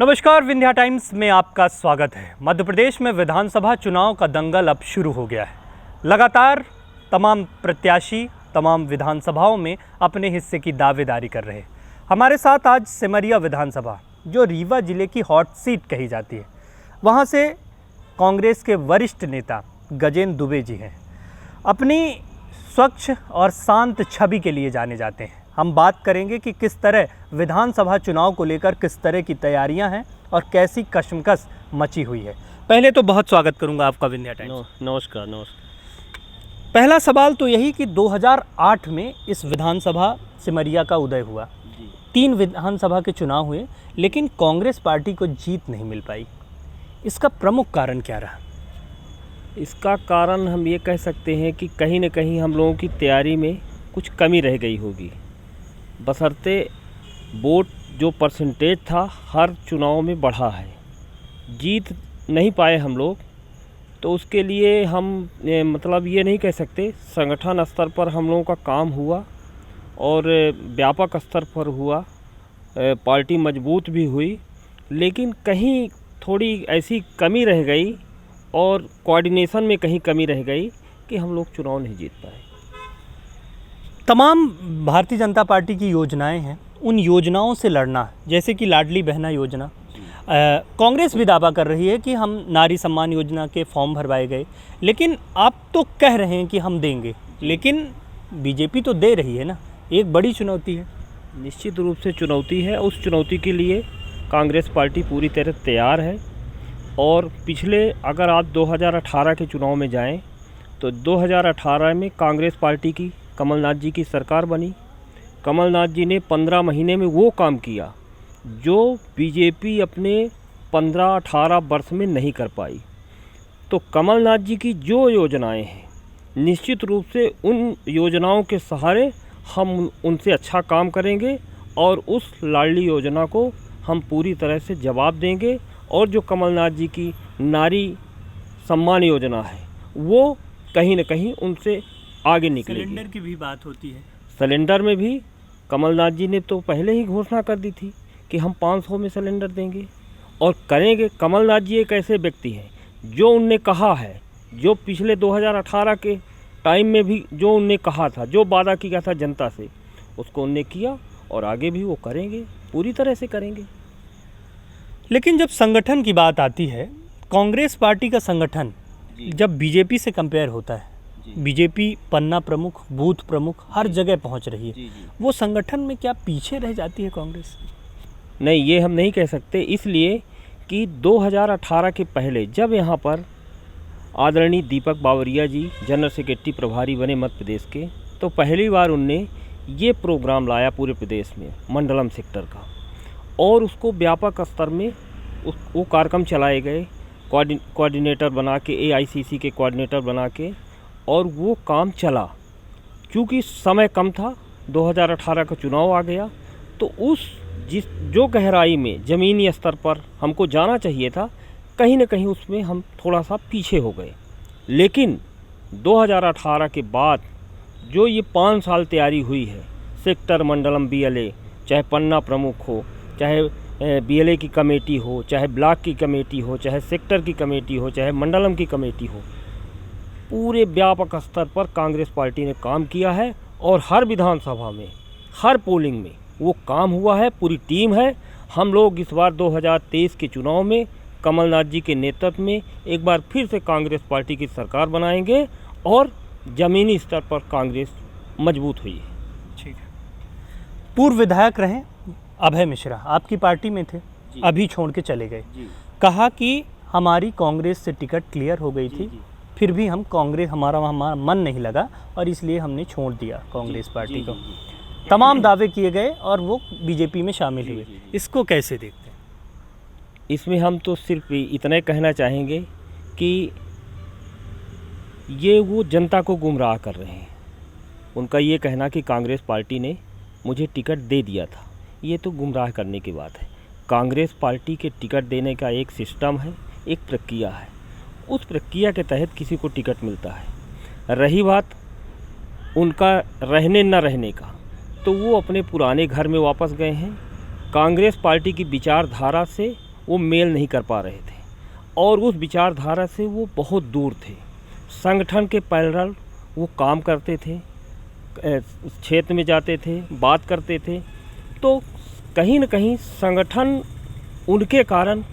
नमस्कार, विंध्या टाइम्स में आपका स्वागत है। मध्य प्रदेश में विधानसभा चुनाव का दंगल अब शुरू हो गया है। लगातार तमाम प्रत्याशी तमाम विधानसभाओं में अपने हिस्से की दावेदारी कर रहे हैं। हमारे साथ आज सिमरिया विधानसभा, जो रीवा जिले की हॉट सीट कही जाती है, वहां से कांग्रेस के वरिष्ठ नेता गजेंद्र दुबे जी हैं। अपनी स्वच्छ और शांत छवि के लिए जाने जाते हैं। हम बात करेंगे कि किस तरह विधानसभा चुनाव को लेकर किस तरह की तैयारियां हैं और कैसी कशमकश मची हुई है। पहले तो बहुत स्वागत करूंगा आपका विंध्या टाइम्स। नमस्कार। पहला सवाल तो यही कि 2008 में इस विधानसभा सिमरिया का उदय हुआ। 3 विधानसभा के चुनाव हुए, लेकिन कांग्रेस पार्टी को जीत नहीं मिल पाई। इसका प्रमुख कारण क्या रहा? इसका कारण हम ये कह सकते हैं कि कहीं न कहीं हम लोगों की तैयारी में कुछ कमी रह गई होगी। बशर्ते वोट जो परसेंटेज था हर चुनाव में बढ़ा है, जीत नहीं पाए हम लोग, तो उसके लिए हम मतलब ये नहीं कह सकते। संगठन स्तर पर हम लोगों का काम हुआ और व्यापक स्तर पर हुआ, पार्टी मजबूत भी हुई, लेकिन कहीं थोड़ी ऐसी कमी रह गई और कोऑर्डिनेशन में कहीं कमी रह गई कि हम लोग चुनाव नहीं जीत पाए। तमाम भारतीय जनता पार्टी की योजनाएं हैं, उन योजनाओं से लड़ना, जैसे कि लाडली बहना योजना, कांग्रेस भी दावा कर रही है कि हम नारी सम्मान योजना के फॉर्म भरवाए गए, लेकिन आप तो कह रहे हैं कि हम देंगे, लेकिन बीजेपी तो दे रही है ना। एक बड़ी चुनौती है। निश्चित रूप से चुनौती है। उस चुनौती के लिए कांग्रेस पार्टी पूरी तरह तैयार है। और पिछले अगर आप 2018 के चुनाव में जाएं तो 2018 में कांग्रेस पार्टी की कमलनाथ जी की सरकार बनी। कमलनाथ जी ने 15 महीने में वो काम किया जो बीजेपी अपने 15-18 वर्ष में नहीं कर पाई। तो कमलनाथ जी की जो योजनाएं हैं, निश्चित रूप से उन योजनाओं के सहारे हम उनसे अच्छा काम करेंगे और उस लाडली योजना को हम पूरी तरह से जवाब देंगे। और जो कमलनाथ जी की नारी सम्मान योजना है, वो कहीं न कहीं उनसे आगे निकलेगी। सिलेंडर की भी बात होती है। सिलेंडर में भी कमलनाथ जी ने तो पहले ही घोषणा कर दी थी कि हम 500 में सिलेंडर देंगे और करेंगे। कमलनाथ जी एक ऐसे व्यक्ति हैं जो उनने कहा है, जो पिछले 2018 के टाइम में भी जो उनने कहा था, जो वादा किया था जनता से, उसको उनने किया और आगे भी वो करेंगे, पूरी तरह से करेंगे। लेकिन जब संगठन की बात आती है, कांग्रेस पार्टी का संगठन जब बीजेपी से कंपेयर होता है, बीजेपी पन्ना प्रमुख, बूथ प्रमुख हर जगह पहुंच रही है, वो संगठन में क्या पीछे रह जाती है कांग्रेस? नहीं, ये हम नहीं कह सकते, इसलिए कि 2018 के पहले जब यहाँ पर आदरणीय दीपक बावरिया जी जनरल सेक्रेटरी प्रभारी बने मध्य प्रदेश के, तो पहली बार उनने ये प्रोग्राम लाया पूरे प्रदेश में मंडलम सेक्टर का, और उसको व्यापक स्तर में वो कार्यक्रम चलाए गए, कोऑर्डिनेटर बना के, AICC के कोऑर्डिनेटर बना के, और वो काम चला। चूँकि समय कम था, 2018 का चुनाव आ गया, तो जो गहराई में ज़मीनी स्तर पर हमको जाना चाहिए था, कहीं न कहीं उसमें हम थोड़ा सा पीछे हो गए। लेकिन 2018 के बाद जो ये 5 साल तैयारी हुई है, सेक्टर मंडलम BLA, चाहे पन्ना प्रमुख हो, चाहे BLA की कमेटी हो, चाहे ब्लॉक की कमेटी हो, चाहे सेक्टर की कमेटी हो, चाहे मंडलम की कमेटी हो, पूरे व्यापक स्तर पर कांग्रेस पार्टी ने काम किया है। और हर विधानसभा में, हर पोलिंग में वो काम हुआ है, पूरी टीम है। हम लोग इस बार 2023 के चुनाव में कमलनाथ जी के नेतृत्व में एक बार फिर से कांग्रेस पार्टी की सरकार बनाएंगे और ज़मीनी स्तर पर कांग्रेस मजबूत हुई है। ठीक है। पूर्व विधायक रहे अभय मिश्रा आपकी पार्टी में थे, अभी छोड़ के चले गए। कहा कि हमारी कांग्रेस से टिकट क्लियर हो गई थी, फिर भी हम कांग्रेस हमारा मन नहीं लगा और इसलिए हमने छोड़ दिया कांग्रेस पार्टी को। तमाम दावे किए गए और वो बीजेपी में शामिल हुए। इसको कैसे देखते हैं? इसमें हम तो सिर्फ इतना कहना चाहेंगे कि ये वो जनता को गुमराह कर रहे हैं। उनका ये कहना कि कांग्रेस पार्टी ने मुझे टिकट दे दिया था, ये तो गुमराह करने की बात है। कांग्रेस पार्टी के टिकट देने का एक सिस्टम है, एक प्रक्रिया है। उस प्रक्रिया के तहत किसी को टिकट मिलता है। रही बात उनका रहने न रहने का, तो वो अपने पुराने घर में वापस गए हैं। कांग्रेस पार्टी की विचारधारा से वो मेल नहीं कर पा रहे थे और उस विचारधारा से वो बहुत दूर थे। संगठन के पैरेलल वो काम करते थे, क्षेत्र में जाते थे, बात करते थे, तो कहीं न कहीं संगठन उनके कारण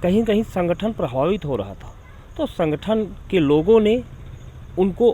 कहीं न कहीं संगठन प्रभावित हो रहा था। तो संगठन के लोगों ने उनको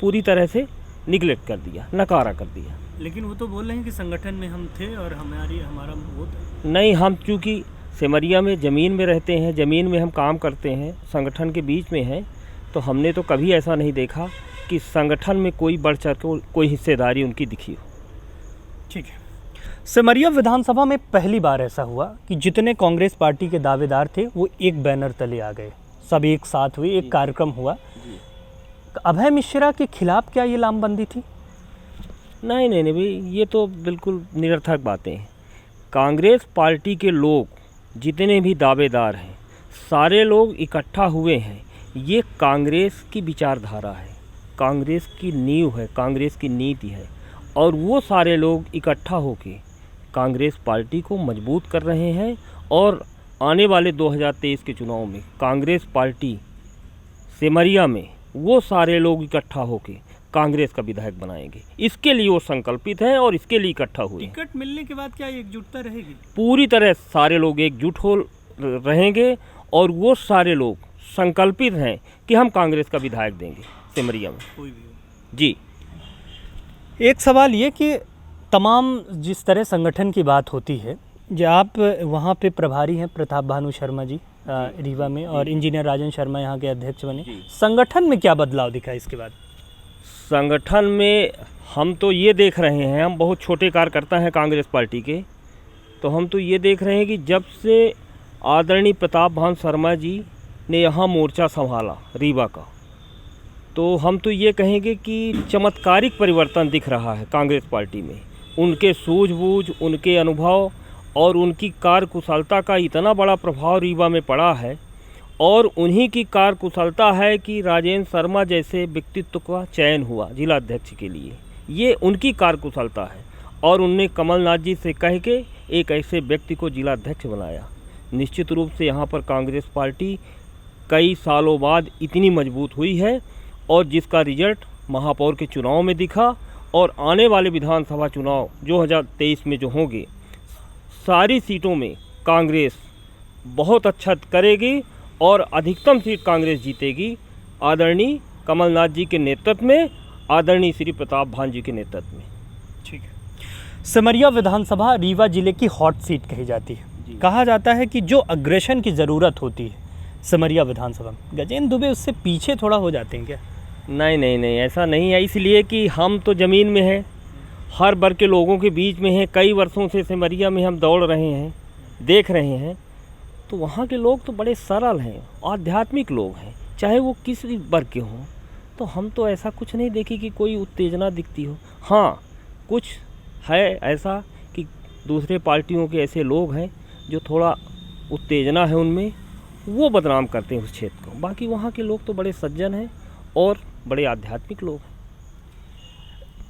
पूरी तरह से निगलेक्ट कर दिया, नकारा कर दिया। लेकिन वो तो बोल रहे हैं कि संगठन में हम थे और हमारा वो था। नहीं, हम चूँकि सिमरिया में ज़मीन में रहते हैं, ज़मीन में हम काम करते हैं, संगठन के बीच में हैं, तो हमने तो कभी ऐसा नहीं देखा कि संगठन में कोई बढ़ चढ़ के कोई हिस्सेदारी उनकी दिखी हो। ठीक है। सिमरिया विधानसभा में पहली बार ऐसा हुआ कि जितने कांग्रेस पार्टी के दावेदार थे वो एक बैनर तले आ गए, सब एक साथ हुए, एक कार्यक्रम हुआ। अभय मिश्रा के खिलाफ क्या ये लामबंदी थी? नहीं नहीं नहीं भाई, ये तो बिल्कुल निरर्थक बातें हैं। कांग्रेस पार्टी के लोग जितने भी दावेदार हैं, सारे लोग इकट्ठा हुए हैं। ये कांग्रेस की विचारधारा है, कांग्रेस की नींव है, कांग्रेस की नीति है, और वो सारे लोग इकट्ठा होकर कांग्रेस पार्टी को मजबूत कर रहे हैं। और आने वाले 2023 के चुनाव में कांग्रेस पार्टी सिमरिया में वो सारे लोग इकट्ठा होकर कांग्रेस का विधायक बनाएंगे। इसके लिए वो संकल्पित हैं और इसके लिए इकट्ठा हुए। टिकट मिलने के बाद क्या एकजुटता रहेगी? पूरी तरह सारे लोग एकजुट हो रहेंगे और वो सारे लोग संकल्पित हैं कि हम कांग्रेस का विधायक देंगे सिमरिया में। कोई भी हो। जी। एक सवाल ये कि तमाम जिस तरह संगठन की बात होती है, जो आप वहाँ पे प्रभारी हैं प्रताप भानु शर्मा जी रीवा में, और इंजीनियर राजन शर्मा यहाँ के अध्यक्ष बने, संगठन में क्या बदलाव दिखा इसके बाद? संगठन में हम तो ये देख रहे हैं, हम बहुत छोटे कार्यकर्ता हैं कांग्रेस पार्टी के, तो हम तो ये देख रहे हैं कि जब से आदरणीय प्रताप भानु शर्मा जी ने यहाँ मोर्चा संभाला रीवा का, तो हम तो ये कहेंगे कि चमत्कारिक परिवर्तन दिख रहा है कांग्रेस पार्टी में। उनके सूझबूझ, उनके अनुभव और उनकी कार्यकुशलता का इतना बड़ा प्रभाव रीवा में पड़ा है, और उन्हीं की कार्यकुशलता है कि राजेंद्र शर्मा जैसे व्यक्तित्व का चयन हुआ जिला अध्यक्ष के लिए। ये उनकी कार्यकुशलता है, और उनने कमलनाथ जी से कह के एक ऐसे व्यक्ति को जिला अध्यक्ष बनाया। निश्चित रूप से यहाँ पर कांग्रेस पार्टी कई सालों बाद इतनी मजबूत हुई है, और जिसका रिजल्ट महापौर के चुनाव में दिखा, और आने वाले विधानसभा चुनाव 2023 में जो होंगे, सारी सीटों में कांग्रेस बहुत अच्छा करेगी और अधिकतम सीट कांग्रेस जीतेगी, आदरणीय कमलनाथ जी के नेतृत्व में, आदरणीय श्री प्रताप भानु जी के नेतृत्व में। ठीक है। सिमरिया विधानसभा रीवा जिले की हॉट सीट कही जाती है। कहा जाता है कि जो अग्रेशन की ज़रूरत होती है सिमरिया विधानसभा में, गजेंद्र दुबे उससे पीछे थोड़ा हो जाते हैं क्या? नहीं नहीं नहीं, ऐसा नहीं है। इसलिए कि हम तो ज़मीन में हैं, हर वर्ग के लोगों के बीच में हैं, कई वर्षों से सिमरिया में हम दौड़ रहे हैं, देख रहे हैं, तो वहाँ के लोग तो बड़े सरल हैं, आध्यात्मिक लोग हैं, चाहे वो किस भी वर्ग के हों। तो हम तो ऐसा कुछ नहीं देखी कि कोई उत्तेजना दिखती हो। हाँ, कुछ है ऐसा कि दूसरे पार्टियों के ऐसे लोग हैं जो थोड़ा उत्तेजना है उनमें, वो बदनाम करते हैं उस क्षेत्र को। बाकी वहाँ के लोग तो बड़े सज्जन हैं और बड़े आध्यात्मिक लोग हैं।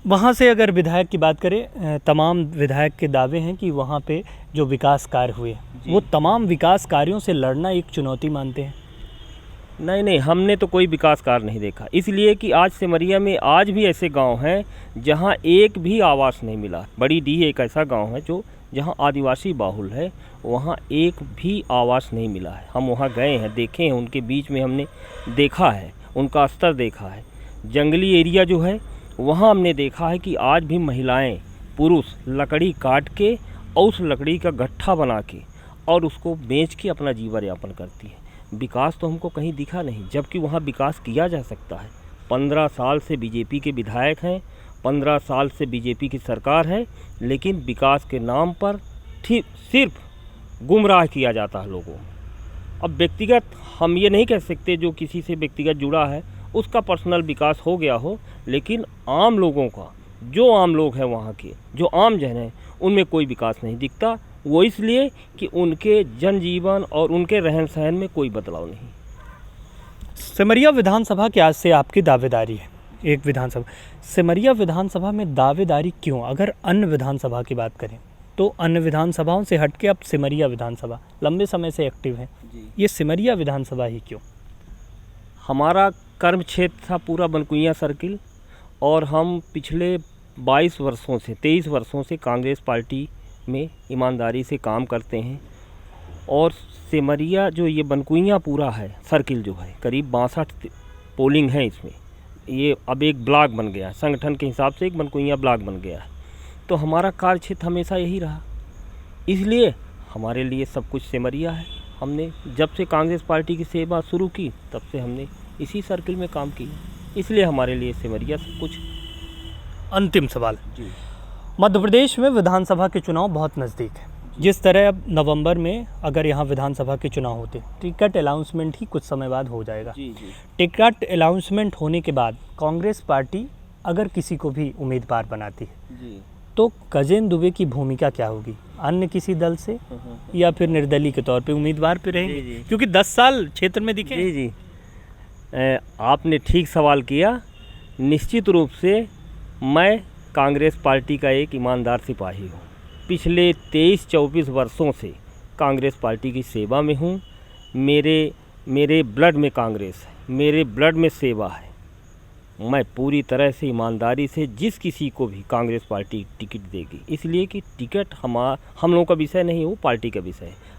वहाँ से अगर विधायक की बात करें, तमाम विधायक के दावे हैं कि वहाँ पे जो विकास कार्य हुए, वो तमाम विकास कार्यों से लड़ना एक चुनौती मानते हैं। नहीं नहीं, हमने तो कोई विकास कार्य नहीं देखा, इसलिए कि आज सिमरिया में आज भी ऐसे गांव हैं जहां एक भी आवास नहीं मिला। बड़ी डी एक ऐसा गांव है जो जहां आदिवासी बाहुल है, वहां एक भी आवास नहीं मिला है। हम वहां गए हैं, देखे हैं, उनके बीच में हमने देखा है, उनका स्तर देखा है। जंगली एरिया जो है वहाँ हमने देखा है कि आज भी महिलाएं पुरुष लकड़ी काट के और उस लकड़ी का गट्ठा बना के और उसको बेच के अपना जीवन यापन करती है। विकास तो हमको कहीं दिखा नहीं, जबकि वहाँ विकास किया जा सकता है। 15 साल से बीजेपी के विधायक हैं, 15 साल से बीजेपी की सरकार है, लेकिन विकास के नाम पर सिर्फ गुमराह किया जाता है लोगों। अब व्यक्तिगत हम ये नहीं कह सकते जो किसी से व्यक्तिगत जुड़ा है उसका पर्सनल विकास हो गया हो, लेकिन आम लोगों का, जो आम लोग हैं वहाँ के, जो आम जन हैं, उनमें कोई विकास नहीं दिखता। वो इसलिए कि उनके जनजीवन और उनके रहन सहन में कोई बदलाव नहीं। सिमरिया विधानसभा के आज से आपकी दावेदारी है, एक विधानसभा। सिमरिया विधानसभा में दावेदारी क्यों, अगर अन्य विधानसभा की बात करें? तो अन्य विधानसभाओं से हटके अब सिमरिया विधानसभा लंबे समय से एक्टिव है, ये सिमरिया विधानसभा ही क्यों? हमारा कर्म क्षेत्र था पूरा बनकुइया सर्किल, और हम पिछले 22 वर्षों से 23 वर्षों से कांग्रेस पार्टी में ईमानदारी से काम करते हैं। और सिमरिया जो ये बनकुइया पूरा है सर्किल जो है, करीब 62 पोलिंग है इसमें। ये अब एक ब्लॉक बन गया है, संगठन के हिसाब से एक बनकुइया ब्लॉक बन गया है। तो हमारा कार्य क्षेत्र हमेशा यही रहा, इसलिए हमारे लिए सब कुछ सिमरिया है। हमने जब से कांग्रेस पार्टी की सेवा शुरू की तब से हमने इसी सर्किल में काम किया, इसलिए हमारे लिए सिमरिया सब कुछ। अंतिम सवाल, जी मध्य प्रदेश में विधानसभा के चुनाव बहुत नज़दीक है। जिस तरह अब नवंबर में अगर यहाँ विधानसभा के चुनाव होते, टिकट अनाउंसमेंट ही कुछ समय बाद हो जाएगा। जी टिकट अनाउंसमेंट होने के बाद कांग्रेस पार्टी अगर किसी को भी उम्मीदवार बनाती है जी तो गजेंद्र दुबे की भूमिका क्या होगी? अन्य किसी दल से या फिर निर्दलीय के तौर पे उम्मीदवार पे रहेंगे? जी। क्योंकि 10 साल क्षेत्र में दिखे। जी आपने ठीक सवाल किया। निश्चित रूप से मैं कांग्रेस पार्टी का एक ईमानदार सिपाही हूँ। पिछले 23-24 वर्षों से कांग्रेस पार्टी की सेवा में हूँ। मेरे ब्लड में कांग्रेस है, मेरे ब्लड में सेवा है। मैं पूरी तरह से ईमानदारी से जिस किसी को भी कांग्रेस पार्टी टिकट देगी, इसलिए कि टिकट हम लोगों का विषय नहीं है, वो पार्टी का विषय है।